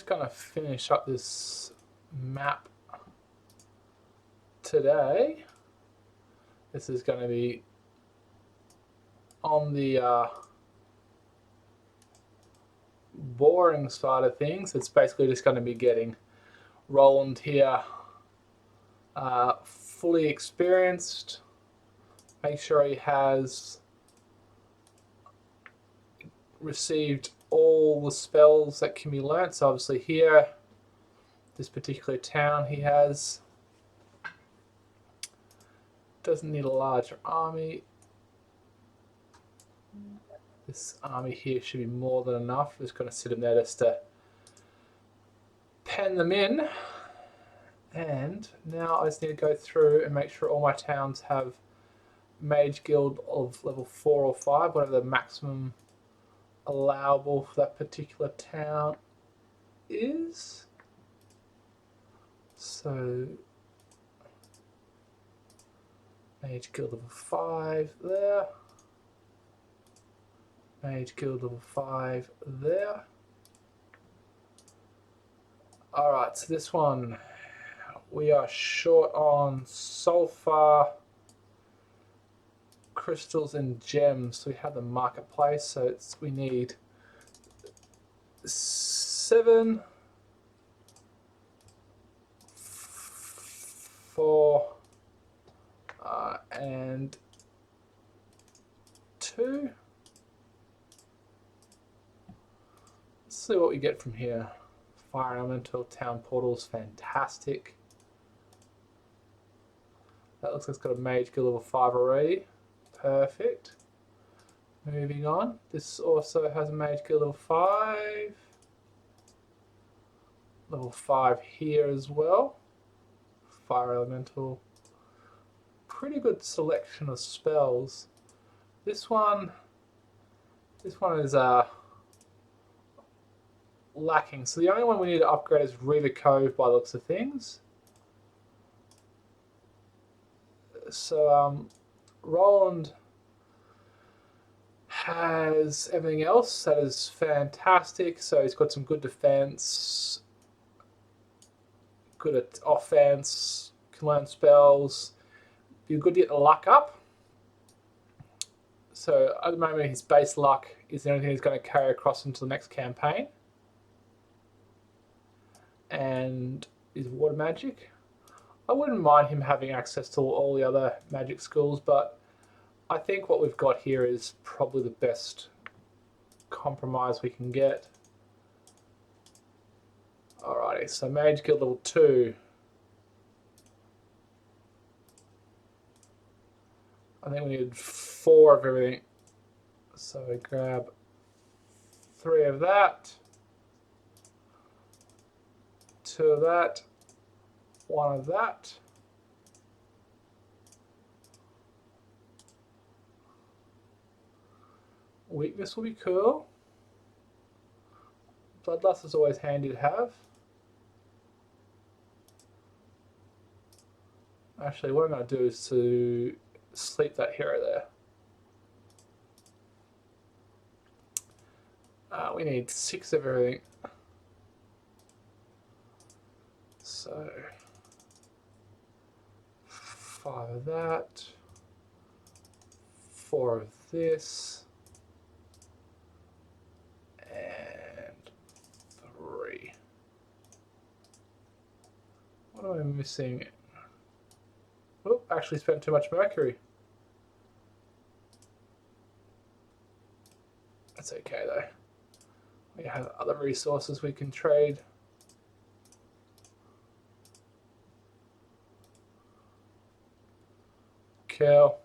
just going to finish up this map today. This is going to be on the boring side of things. It's basically just going to be getting Roland here fully experienced. Make sure he has received all the spells that can be learnt. So obviously here, this particular town he has. Doesn't need a larger army. This army here should be more than enough. Just going to sit him there just to pen them in. And now I just need to go through and make sure all my towns have Mage Guild of level 4 or 5, whatever the maximum allowable for that particular town is. So Mage Guild level 5 there. Mage Guild level 5 there. Alright, so this one we are short on sulfur, crystals and gems. So we have the marketplace, so we need 7, 4 and 2. Let's see what we get from here. Fire elemental, town portals, fantastic. That looks like it's got a Mage Guild level 5 already. Perfect. Moving on. This also has a Mage Guild level 5. Level 5 here as well. Fire elemental. Pretty good selection of spells. This one is lacking. So the only one we need to upgrade is Reaver Cove by the looks of things. So Roland has everything else that is fantastic. So he's got some good defense, good at offense, can learn spells. Be good to get the luck up. So at the moment his base luck is the only thing he's going to carry across into the next campaign. And his water magic. I wouldn't mind him having access to all the other magic schools, but I think what we've got here is probably the best compromise we can get. Alrighty, so Mage Guild level 2. I think we need 4 of everything. So we grab 3 of that, 2 of that, 1 of that. Weakness will be cool. Bloodlust is always handy to have. Actually, what I'm going to do is to sleep that hero there. We need 6 of everything. So 5 of that, 4 of this, and 3. What am I missing? Oh, actually spent too much mercury. That's okay though. We have other resources we can trade. Cool.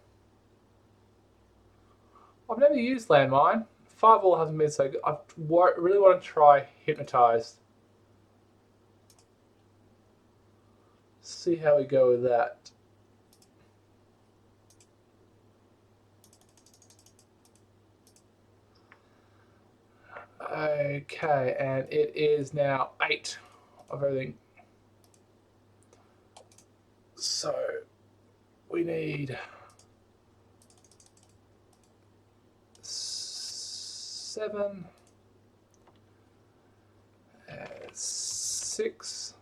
I've never used landmine. Fireball hasn't been so good. I really want to try hypnotized. See how we go with that. Okay, and it is now 8 of everything. So we need 7 6.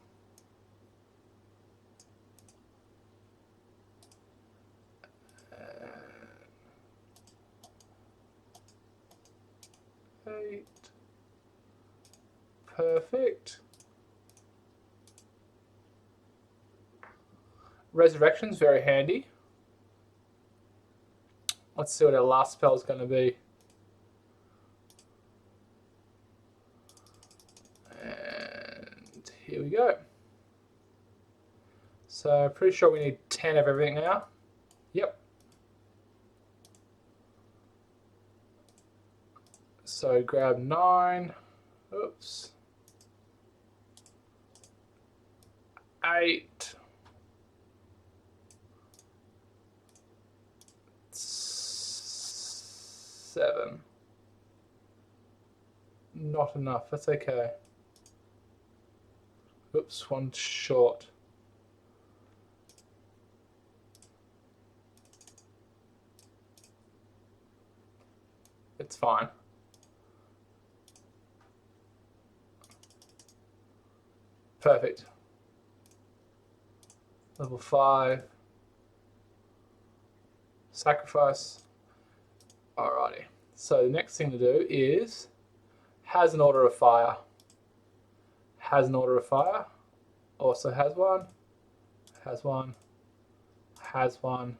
8. Perfect. Resurrection's very handy. Let's see what our last spell is going to be. And here we go. So pretty sure we need 10 of everything now. Yep. So grab 9. Oops. 8. 7. Not enough. That's okay. Oops, one short. It's fine. Perfect. Level 5. Sacrifice. Alrighty. So the next thing to do is has an order of fire. Has an order of fire. Also has one. Has one. Has one.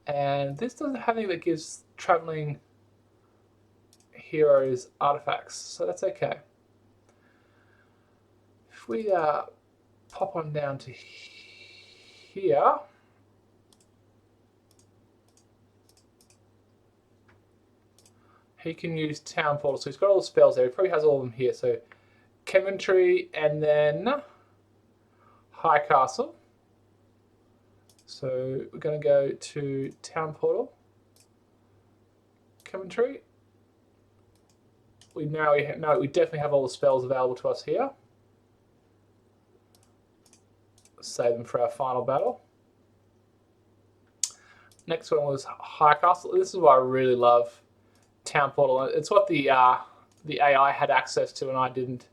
And this doesn't have anything that gives traveling heroes artifacts, so that's okay. If we pop on down to here, he can use Town Portal. So he's got all the spells there. He probably has all of them here. So Commentary and then High Castle. So we're going to go to Town Portal, Commentary. We definitely have all the spells available to us here. Save them for our final battle. Next one was High Castle. This is what I really love. Town Portal. It's what the AI had access to and I didn't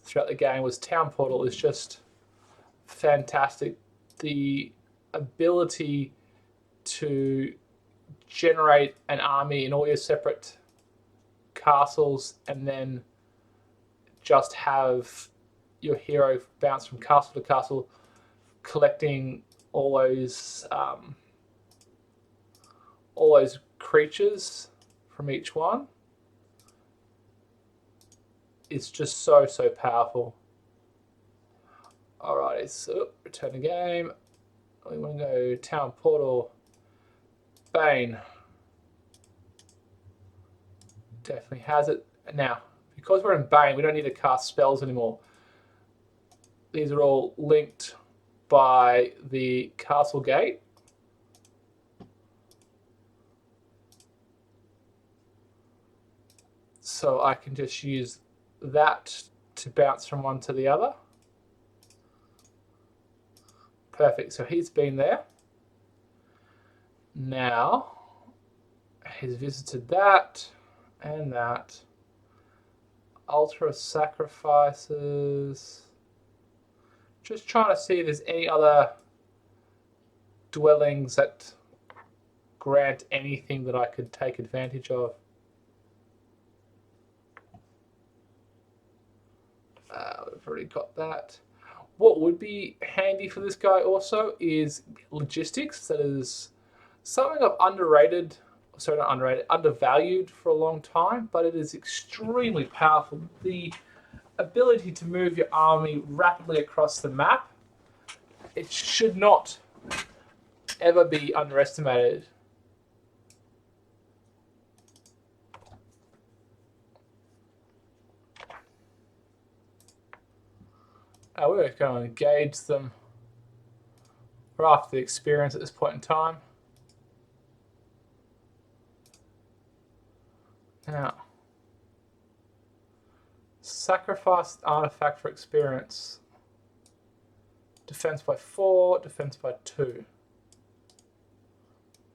throughout the game. Was Town Portal is just fantastic. The ability to generate an army in all your separate castles and then just have your hero bounce from castle to castle, collecting all those creatures from each one. It's just so powerful. Alright, so return the game. We want to go Town Portal. Bane. Definitely has it. Now, because we're in Bane, we don't need to cast spells anymore. These are all linked by the castle gate. So I can just use that to bounce from one to the other. Perfect, so he's been there. Now, he's visited that and that. Altar of Sacrifices. Just trying to see if there's any other dwellings that grant anything that I could take advantage of. We've already got that. What would be handy for this guy also is logistics. That is something I've undervalued for a long time, but it is extremely powerful. The ability to move your army rapidly across the map, it should not ever be underestimated. We're going to engage them. We're after the experience at this point in time. Now, sacrifice artifact for experience. Defense by 4, defense by 2.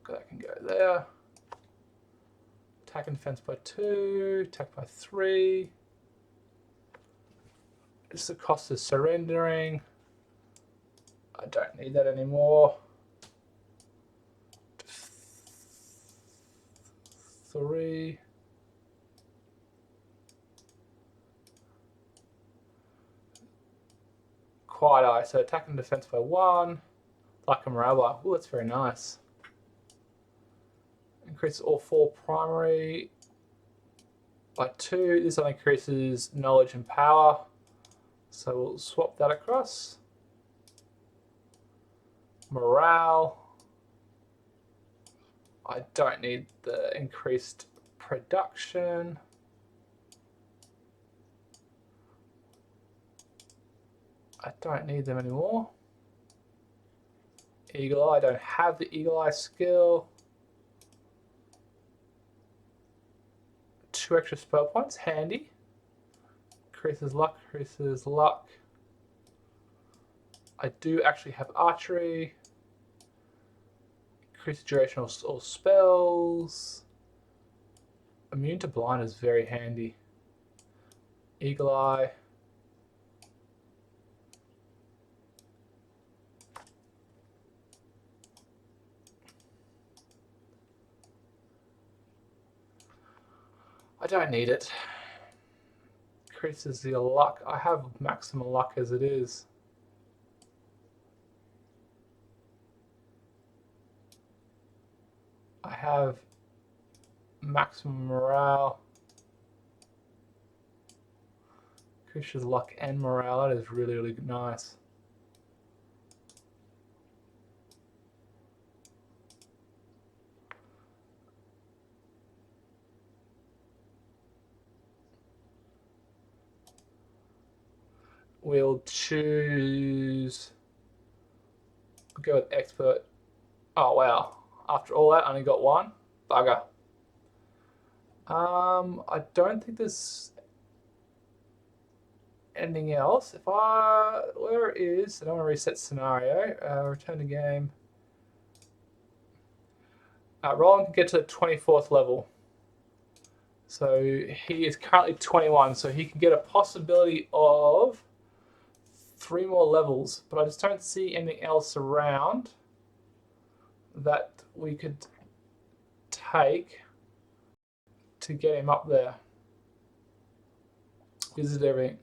That can go there. Attack and defense by 2, attack by 3. It's the cost of surrendering. I don't need that anymore. 3. Quiet Eye, so attack and defense by 1. Like a morale. Oh, that's very nice. Increases all 4 primary by 2. This only increases knowledge and power. So we'll swap that across. Morale. I don't need the increased production. I don't need them anymore. Eagle Eye, I don't have the Eagle Eye skill. 2 extra spell points, handy. Increases luck, increases luck. I do actually have archery. Increase duration of all spells. Immune to blind is very handy. Eagle Eye. I don't need it. Increases your luck. I have maximum luck as it is. I have maximum morale. Increases luck and morale. That is really, really nice. We'll choose. We'll go with expert. Oh wow! After all that, I only got 1. Bugger. I don't think there's anything else. Where is? I don't want to reset scenario. Return to game. Roland can get to the 24th level. So he is currently 21, so he can get a possibility of 3 more levels, but I just don't see anything else around that we could take to get him up there. Visit everything.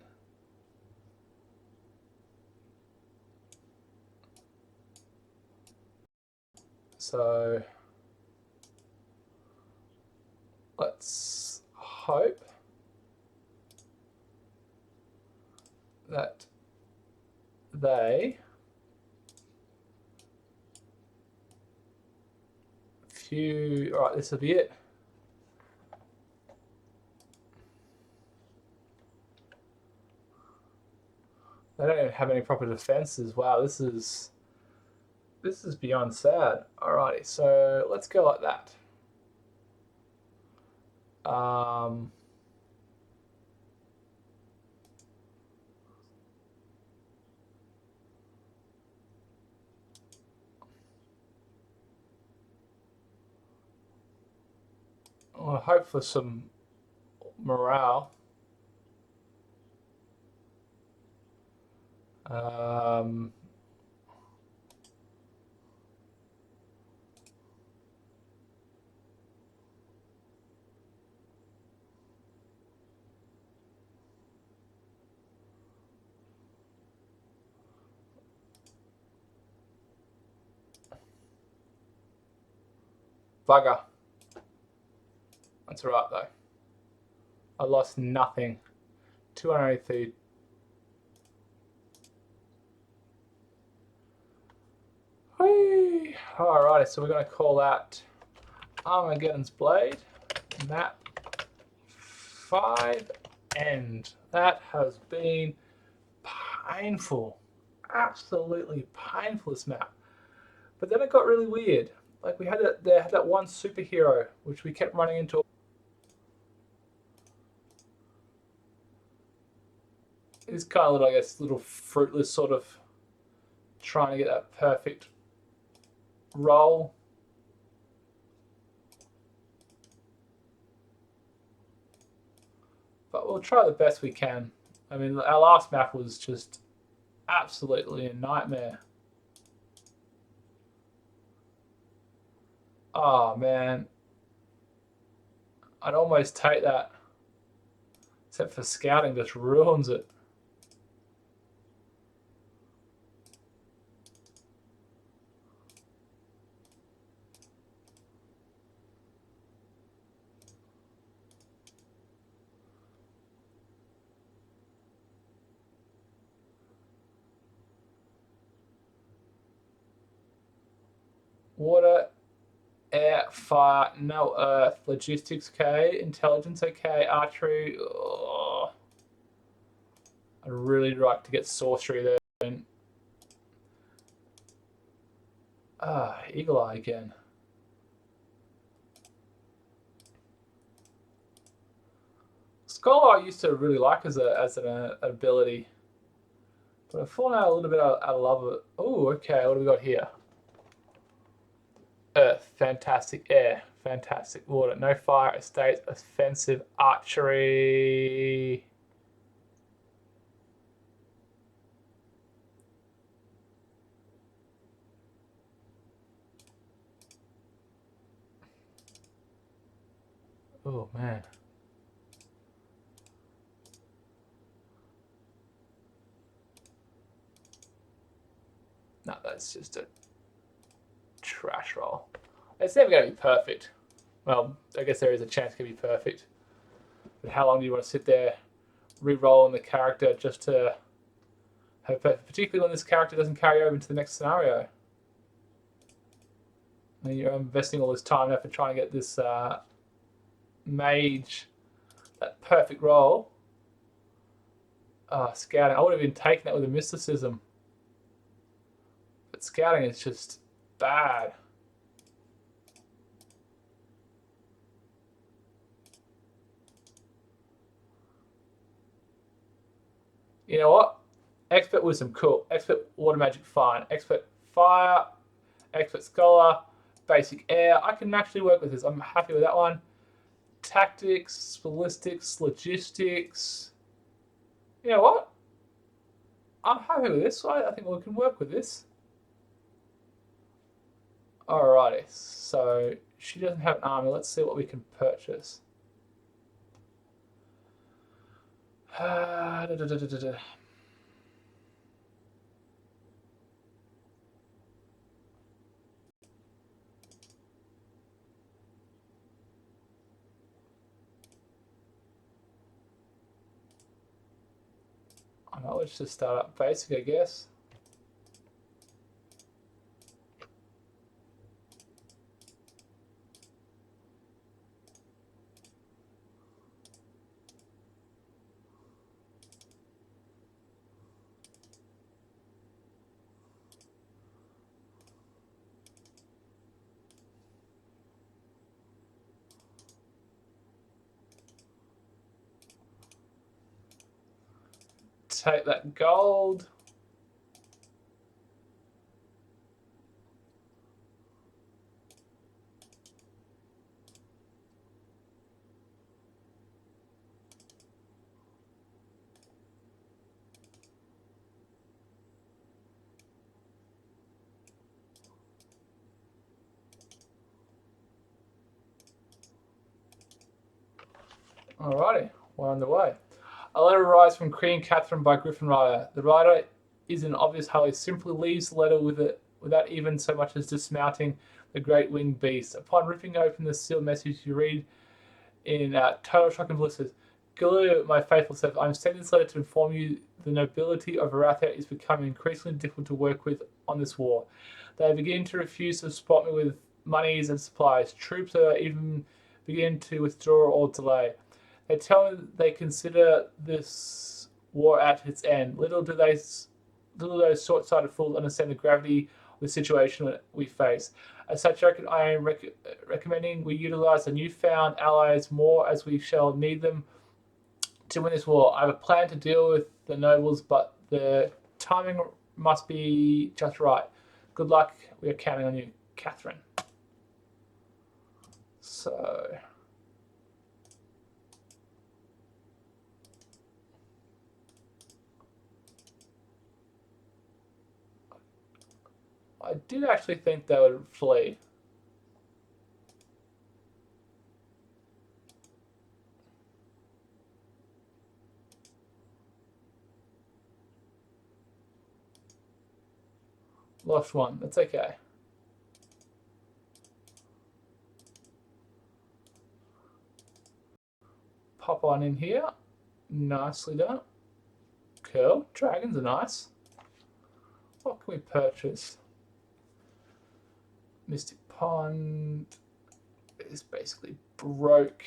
So let's hope that they all right, this will be it. They don't even have any proper defenses. Wow, this is beyond sad. Alrighty, so let's go like that. We'll hope for some morale. Bugger. That's alright though. I lost nothing. 283. Alrighty, so we're going to call that Armageddon's Blade, map 5 end. That has been painful. Absolutely painful, this map. But then it got really weird. Like they had that one superhero which we kept running into. It's kind of, I guess, little fruitless sort of trying to get that perfect roll. But we'll try the best we can. I mean, our last map was just absolutely a nightmare. Oh man, I'd almost take that, except for scouting just ruins it. Water, air, fire, no earth, logistics okay, intelligence okay, archery. Oh, I'd really like to get sorcery there. And eagle eye again. Scholar I used to really like as an ability, but I've fallen out a little bit out of love of it. Oh, okay. What do we got here? Earth, fantastic. Air, fantastic. Water, no fire. Estate, offensive. Archery. Oh man. No, that's just a trash roll. It's never going to be perfect. Well, I guess there is a chance it can be perfect. But how long do you want to sit there re-rolling the character just to have, particularly when this character doesn't carry over into the next scenario? And you're investing all this time and effort trying to get this mage that perfect roll. Scouting. I would have been taking that with a mysticism. But scouting is just bad. You know what? Expert wisdom, cool. Expert water magic, fine. Expert fire, expert scholar, basic air. I can actually work with this. I'm happy with that one. Tactics, ballistics, logistics. You know what? I'm happy with this. I think we can work with this. Alrighty, so she doesn't have an army. Let's see what we can purchase. Da, da, da, da, da. I know, let's just start up basic, I guess. Take that gold. Alrighty, we're on the way. A letter arrives from Queen Catherine by Griffin Rider. The writer is in obvious hurry, simply leaves the letter with it without even so much as dismounting the great winged beast. Upon ripping open the sealed message, you read in total shock and bliss. Galileo, my faithful self, I am sending this letter to inform you the nobility of Arathia is becoming increasingly difficult to work with on this war. They begin to refuse to support me with monies and supplies. Troops are even begin to withdraw or delay. They tell me they consider this war at its end. Little do those short-sighted fools understand the gravity of the situation we face. As such, I am recommending we utilize the newfound allies more as we shall need them to win this war. I have a plan to deal with the nobles, but the timing must be just right. Good luck. We are counting on you, Catherine. So I did actually think they would flee. Lost one. That's okay. Pop on in here. Nicely done. Cool. Dragons are nice. What can we purchase? Mystic Pond is basically broke.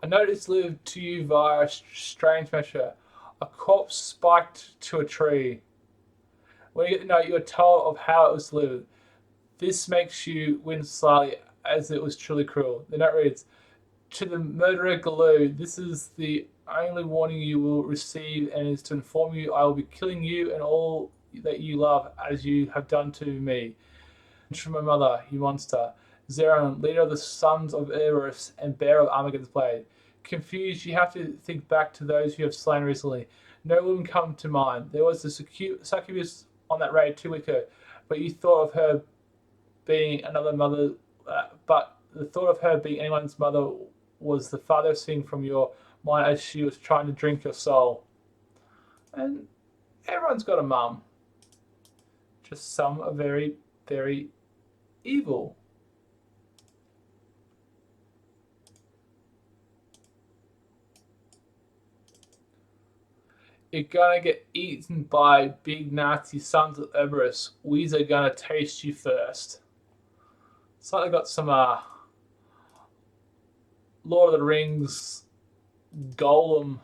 A notice delivered to you via a strange measure. A corpse spiked to a tree. When you get the note, you are told of how it was delivered. This makes you wince slightly, as it was truly cruel. The note reads, to the murderer Galoo, this is the only warning you will receive, and is to inform you I will be killing you and all that you love, as you have done to me. From my mother, you monster. Zeron, leader of the sons of Erebus and bearer of Armageddon's blade. Confused, you have to think back to those you have slain recently. No women come to mind. There was the succubus on that raid 2 weeks ago, but you thought of her being another mother. But the thought of her being anyone's mother was the farthest thing from your mind, as she was trying to drink your soul. And everyone's got a mum. Just some are very, very evil. You're gonna get eaten by big nasty sons of Erebus. We's are gonna taste you first. It's like they got some Lord of the Rings golem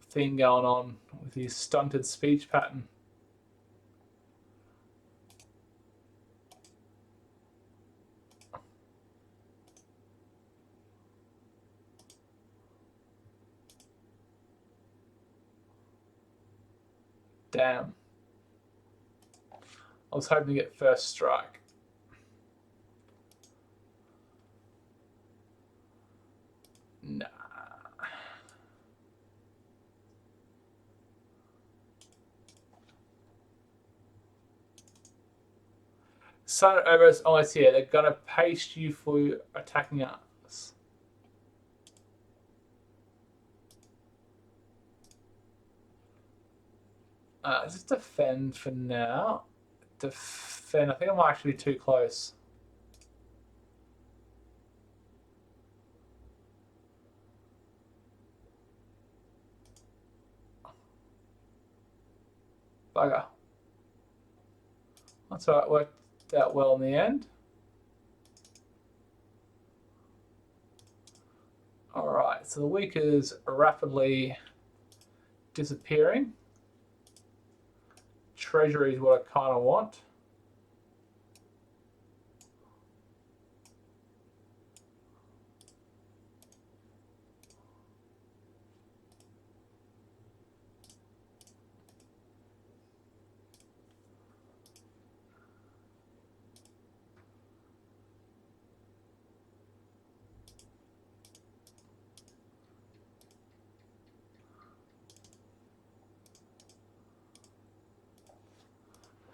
thing going on with his stunted speech pattern. Damn. I was hoping to get first strike. Nah. Son of Erebus almost here. They're gonna paste you for attacking us. Just defend for now. Defend. I think I'm actually too close. Bugger. That's alright, worked out well in the end. Alright, so the week is rapidly disappearing. Treasury is what I kind of want.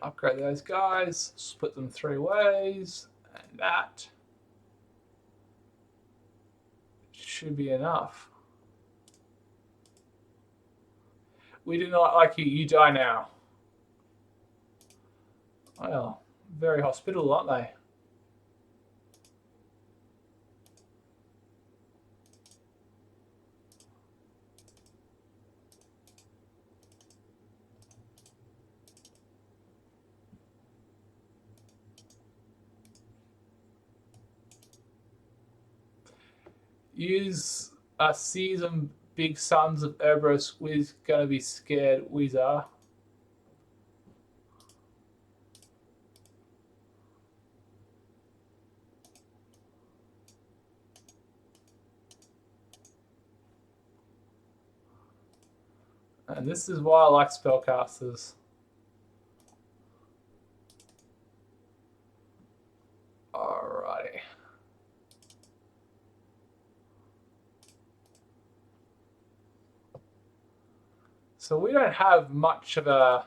Upgrade those guys, split them 3 ways, and that should be enough. We do not like you, you die now. Well, very hospitable, aren't they? Use a season big sons of Cerberus, we's gonna be scared. We are. And this is why I like spellcasters. Alrighty. So we don't have much of a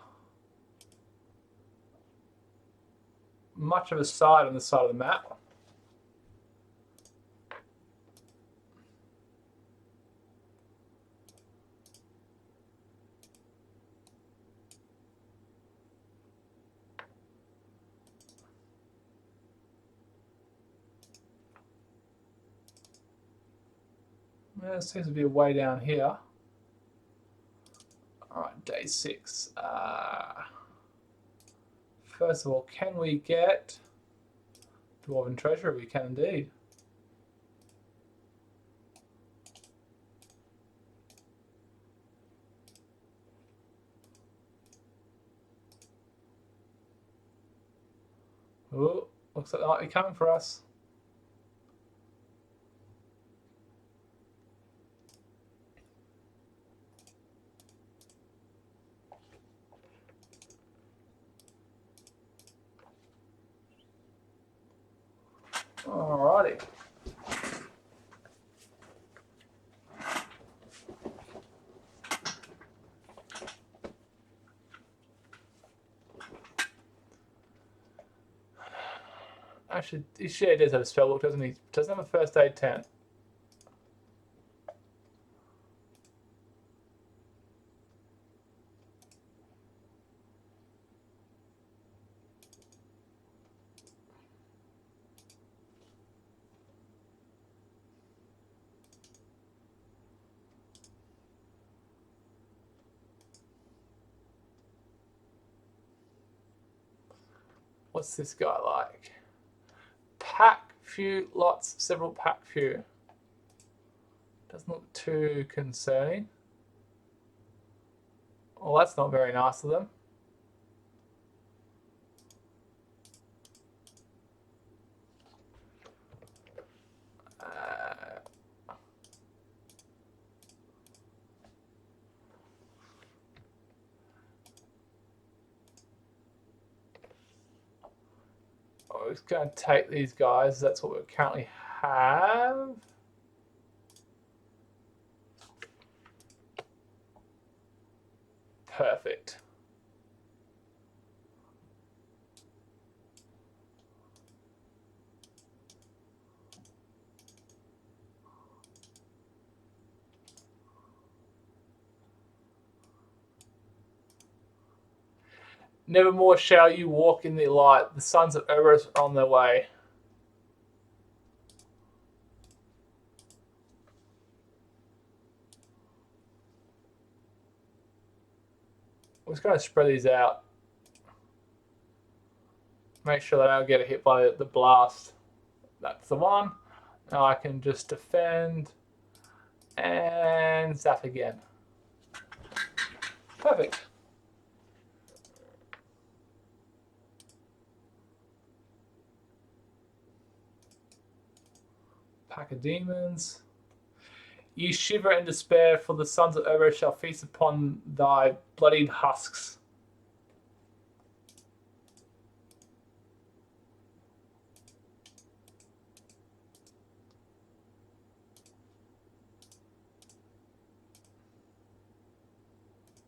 side on this side of the map. There seems to be a way down here. Alright, day 6. First of all, can we get Dwarven Treasure? We can indeed. Oh, looks like they might be coming for us. Alrighty. Actually, he sure does have a spell book, doesn't he? Doesn't have a first aid tent. What's this guy like? Pack few lots, several pack few. Doesn't look too concerning. Well, that's not very nice of them. We're just going to take these guys. That's what we currently have. Perfect. Nevermore shall you walk in the light. The sons of Cerberus are on their way. I'm just going to spread these out. Make sure that I don't get hit by the blast. That's the one. Now I can just defend and zap again. Perfect. Pack of demons. Ye shiver in despair, for the sons of Cerberus shall feast upon thy bloodied husks.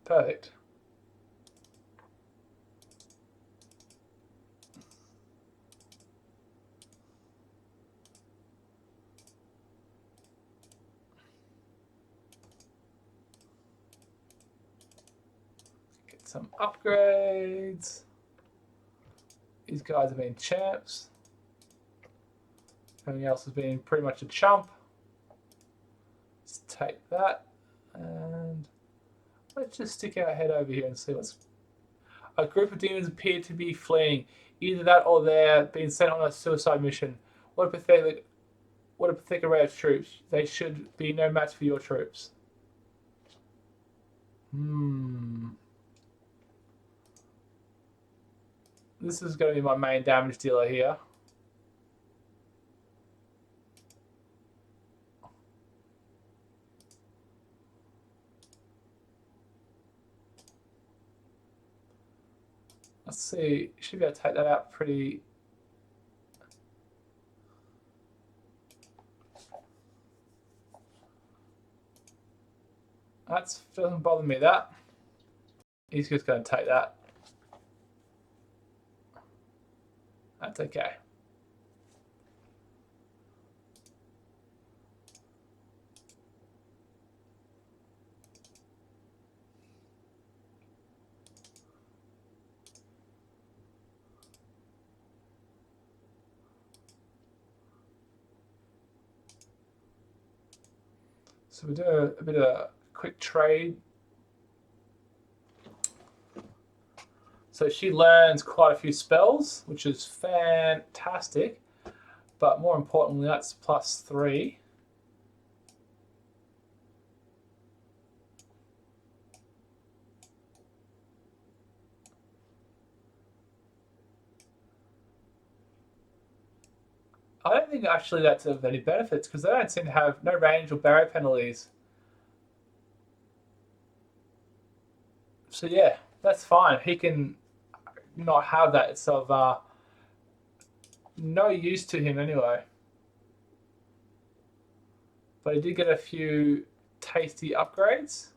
Perfect. Get some upgrades. These guys have been champs. Everything else has been pretty much a chump. Let's take that and let's just stick our head over here and see what's... A group of demons appear to be fleeing. Either that or they're being sent on a suicide mission. What a pathetic array of troops. They should be no match for your troops. This is going to be my main damage dealer here. Let's see, should be able to take that out pretty... That doesn't bother me, that. He's just going to take that. That's okay. So we do a bit of a quick trade. So she learns quite a few spells, which is fantastic. But more importantly, that's +3. I don't think actually that's of any benefits because they don't seem to have no range or barrier penalties. So yeah, that's fine. He can not have that. It's of no use to him anyway. But he did get a few tasty upgrades.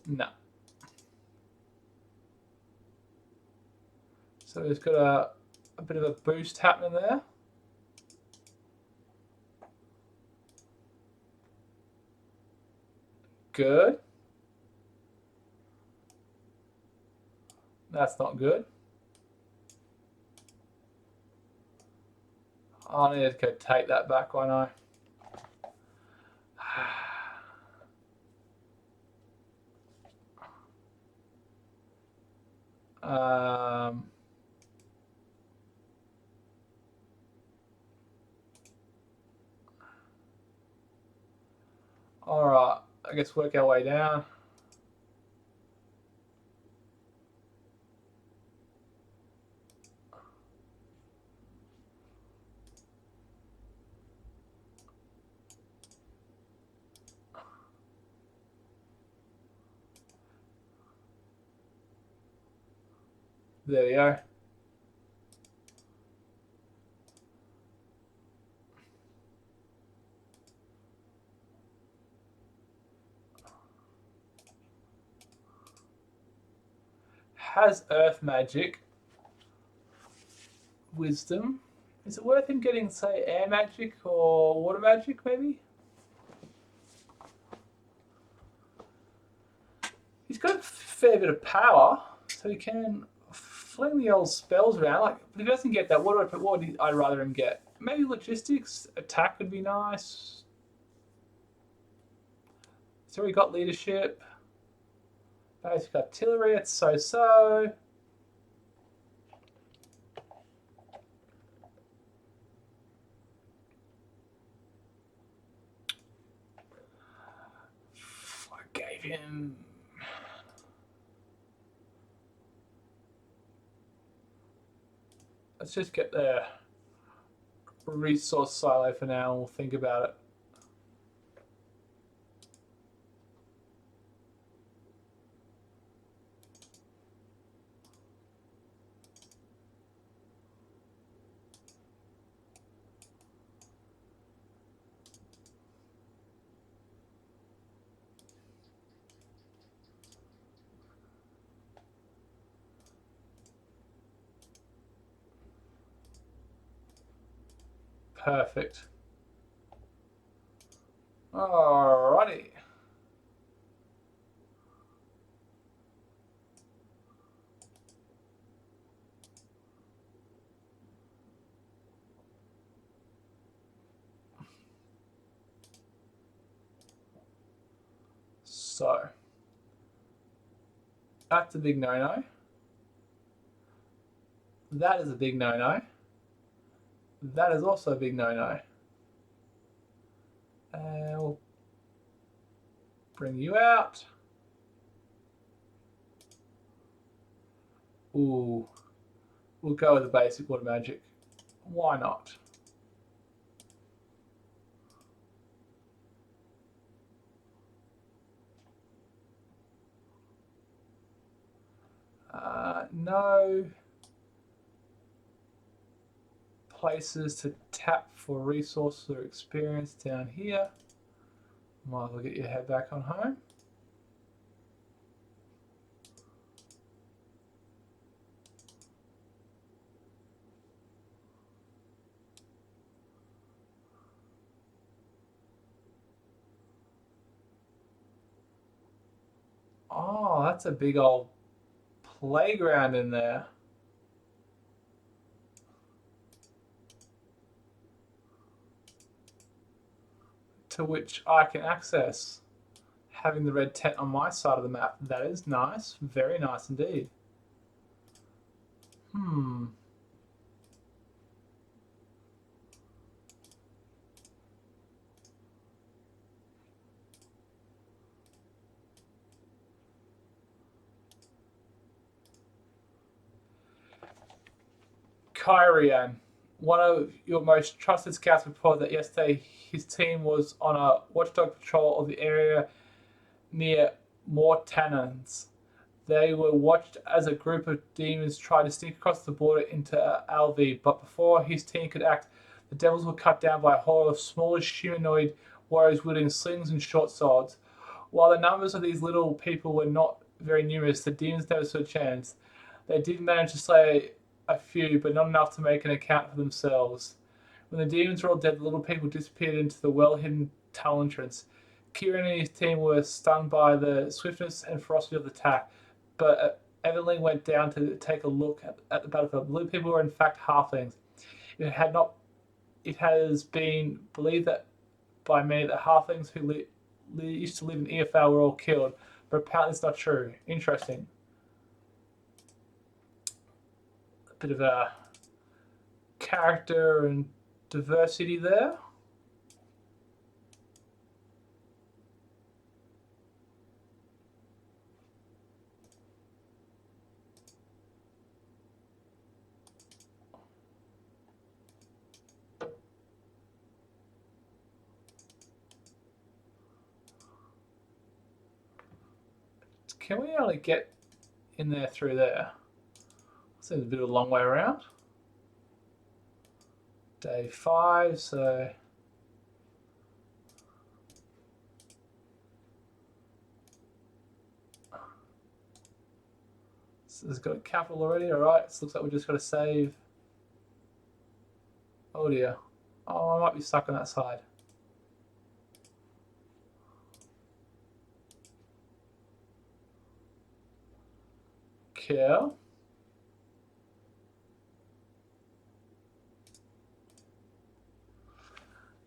No. So he's got a bit of a boost happening there. Good. That's not good. I need to go take that back, won't I? All right, I guess work our way down. There we go. Has earth magic. Wisdom. Is it worth him getting, say, air magic or water magic, maybe? He's got a fair bit of power, so he can fling the old spells around. Like, but if he doesn't get that, what would I'd rather him get? Maybe logistics. Attack would be nice. He's already got leadership. Basic artillery, it's so-so. I gave him... Let's just get the resource silo for now and we'll think about it. Perfect. Alrighty. So That's a big no-no. That is a big no-no. That is also a big no-no. And we'll bring you out. Ooh. We'll go with the basic water magic. Why not? No places to tap for resources or experience down here. Might as well get your head back on home. Oh, that's a big old playground in there. To which I can access. Having the red tent on my side of the map. That is nice. Very nice indeed. Kyrian, one of your most trusted scouts, reported that yesterday his team was on a watchdog patrol of the area near Mortanans. They were watched as a group of demons tried to sneak across the border into Alvi, but before his team could act, the devils were cut down by a horde of smallish humanoid warriors wielding slings and short swords. While the numbers of these little people were not very numerous, the demons never stood a chance. They did manage to slay a few, but not enough to make an account for themselves. When the demons were all dead, the little people disappeared into the well-hidden tunnel entrance. Kieran and his team were stunned by the swiftness and ferocity of the attack, but evidently went down to take a look at the battlefield. The little people were in fact halflings. It has been believed that by many that halflings who used to live in EFL were all killed, but apparently it's not true. Interesting. A bit of a character and diversity there. Can we only get in there through there? Seems a bit of a long way around. Day 5, so it's got a capital already. All right, so looks like we just got to save. Oh dear. Oh, I might be stuck on that side. Kill.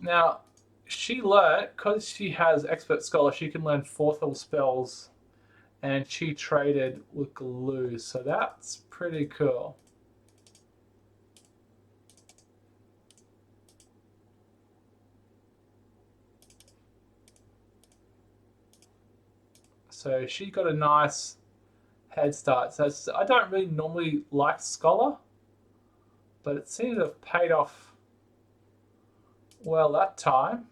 Now, she learned, because she has expert scholar, she can learn 4th level spells, and she traded with glue, so that's pretty cool. So she got a nice head start. So I don't really normally like scholar, but it seems to have paid off well that time.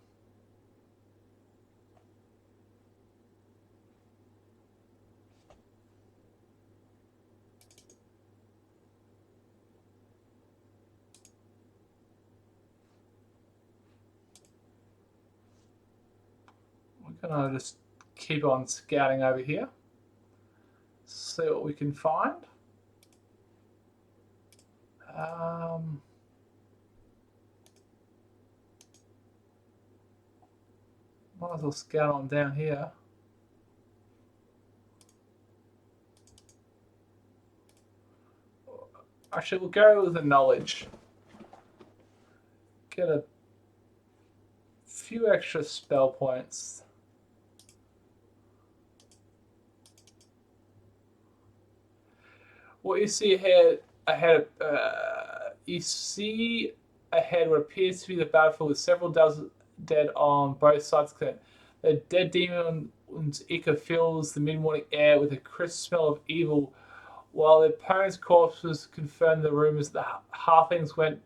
We're gonna just keep on scouting over here, see what we can find. Might as well scout on down here. Actually, we'll go with the knowledge. Get a few extra spell points. What you see you see ahead what appears to be the battlefield with several dozen dead on both sides. The dead demon's ichor fills the mid-morning air with a crisp smell of evil, while their opponents' corpses confirm the rumors that the halflings want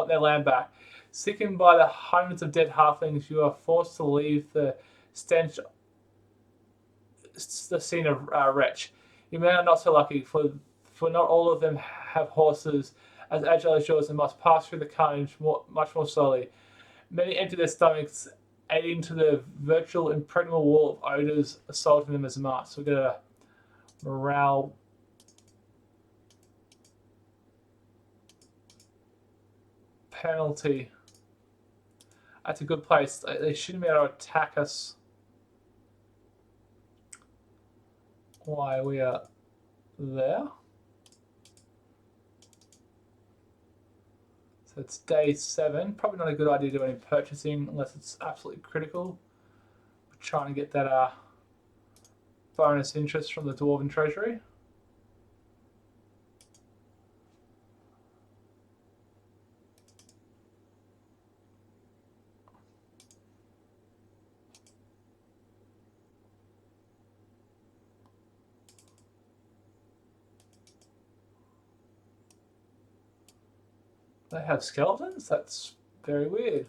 their land back. Sickened by the hundreds of dead halflings, you are forced to leave the stench the scene of wretch. You may not so lucky, for not all of them have horses as agile as yours and must pass through the carnage much more slowly. Many empty their stomachs, adding to the virtual impregnable wall of odors assaulting them as a mark. So we get a morale penalty. That's a good place. They shouldn't be able to attack us while we are there. So it's day 7. Probably not a good idea to do any purchasing unless it's absolutely critical. We're trying to get that bonus interest from the Dwarven Treasury. They have skeletons? That's very weird.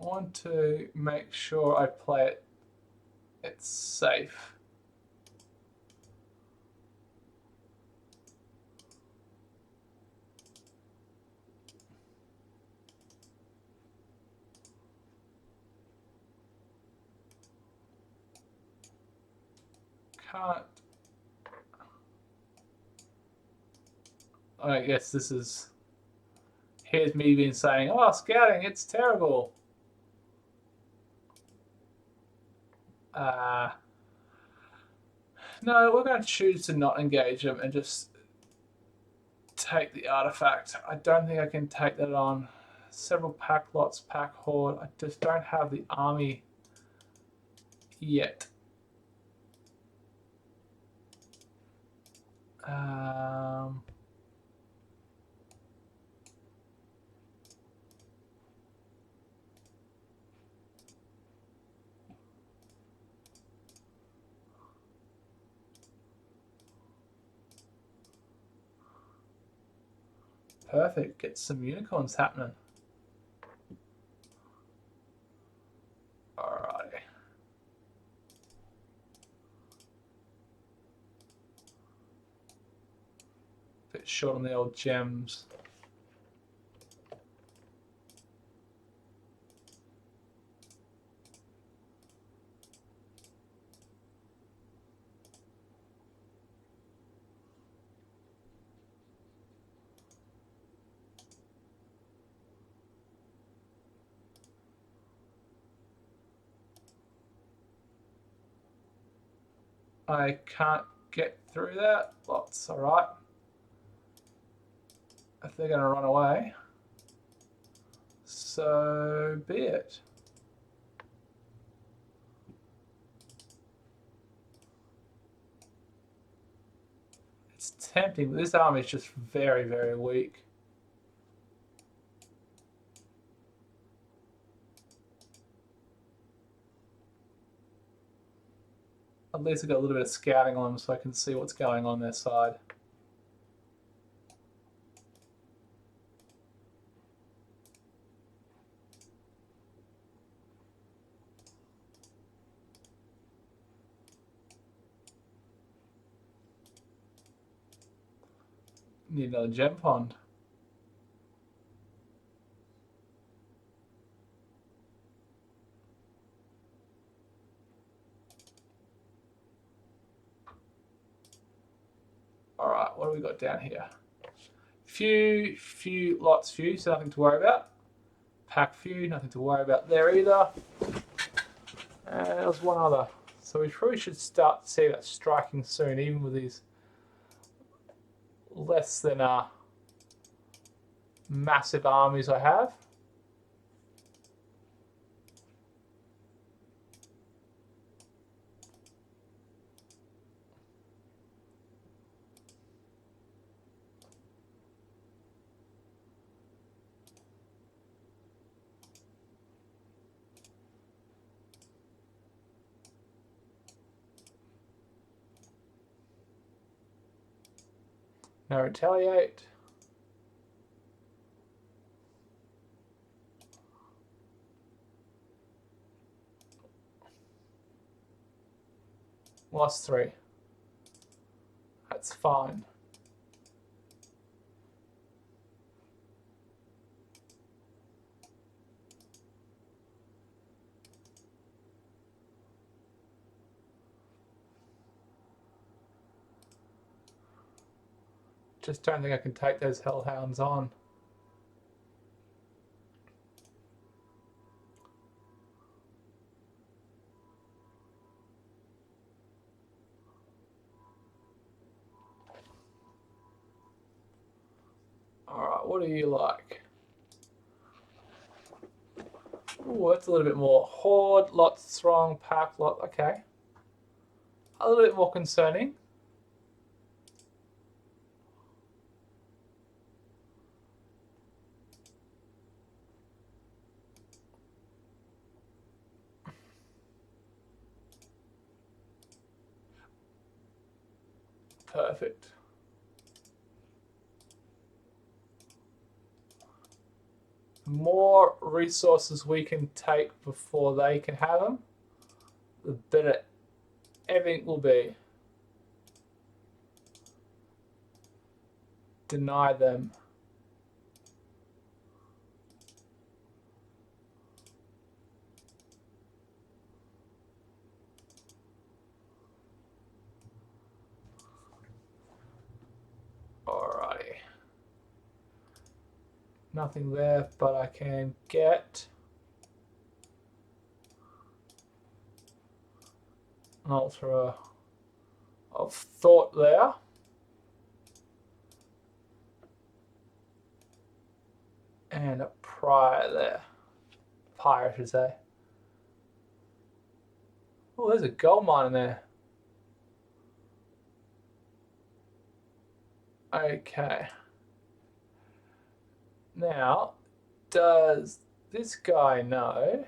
I want to make sure I play it's safe. Can't. I guess this is. Here's me being saying, "Oh, scouting, it's terrible." No, we're going to choose to not engage them and just take the artifact. I don't think I can take that on. Several pack lots, pack horde. I just don't have the army yet. Perfect. Get some unicorns happening. Alright. Bit short on the old gems. I can't get through that. Lots, alright. If they're going to run away, so be it. It's tempting, but this army is just very, very weak. At least I've got a little bit of scouting on them so I can see what's going on their side. Need another gem pond. what do we got down here? Few, lots few, so nothing to worry about. Pack few, nothing to worry about there either. And there was one other. So we probably should start to see that striking soon, even with these less than massive armies I have. No retaliate. Lost 3. That's fine. Just don't think I can take those hellhounds on. Alright, what do you like? Ooh, that's a little bit more. Horde, lots strong, pack, lot. Okay. A little bit more concerning. Perfect. The more resources we can take before they can have them, the better everything will be. Deny them. Alrighty. Nothing there, but I can get an ultra of thought there. And a prior there. Pyre, I should say. Oh, there's a gold mine in there. Okay. Now, does this guy know?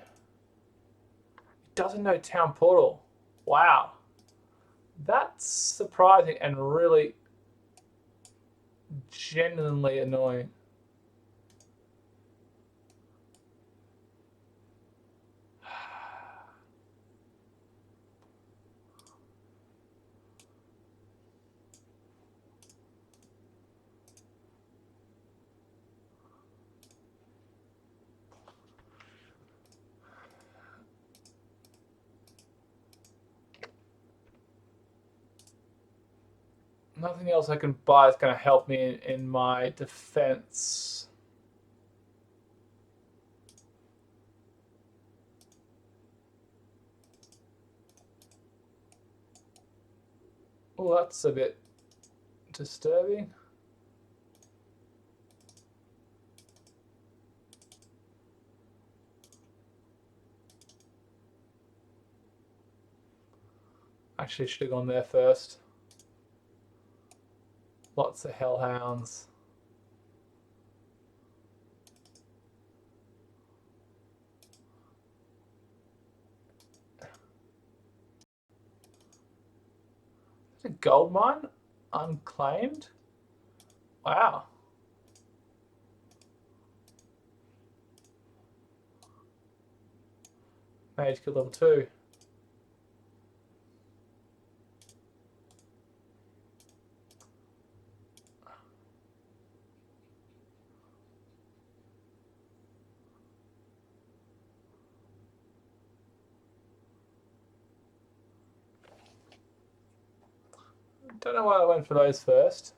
He doesn't know town portal. Wow. That's surprising and really genuinely annoying. Nothing else I can buy is going to help me in my defense. Oh, that's a bit disturbing. Actually, should have gone there first. Lots of hellhounds. Is it a gold mine? Unclaimed? Wow. Mage kill level 2. Don't know why I went for those first.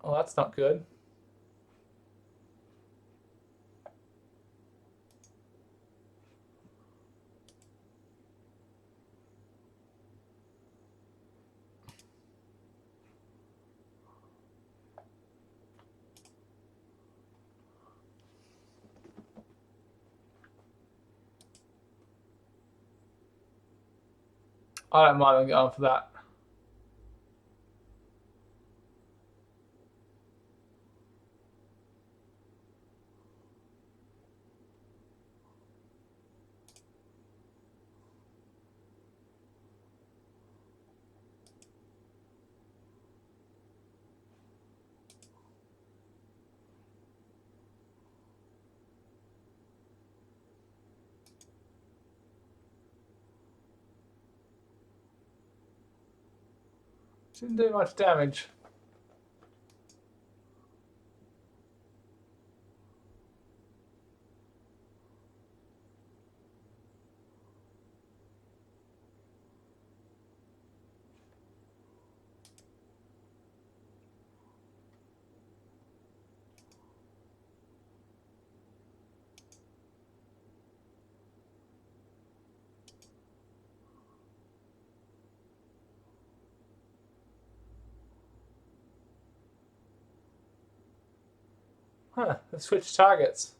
Oh, that's not good. I don't mind going for that. Didn't do much damage. Huh, let's switch targets.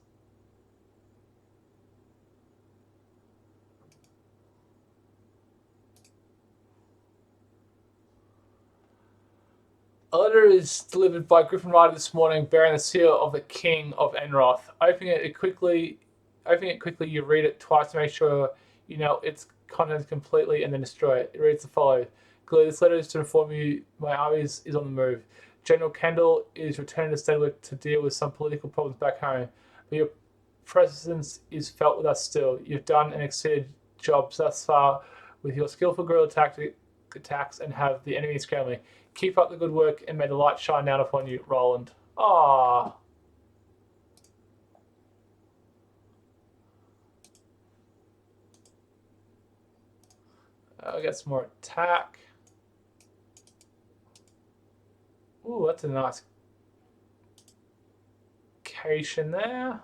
A letter is delivered by Griffin Rider this morning, bearing the seal of the King of Enroth. Opening it quickly, you read it twice to make sure you know its contents completely, and then destroy it. It reads the following: "Clearly, this letter is to inform you my army is on the move. General Kendall is returning to Stedwick to deal with some political problems back home, but your presence is felt with us still. You've done an exceeded job thus far with your skillful guerrilla attacks and have the enemy scrambling. Keep up the good work and may the light shine down upon you, Roland." Ah, I get some more attack. Ooh, that's a nice cation there.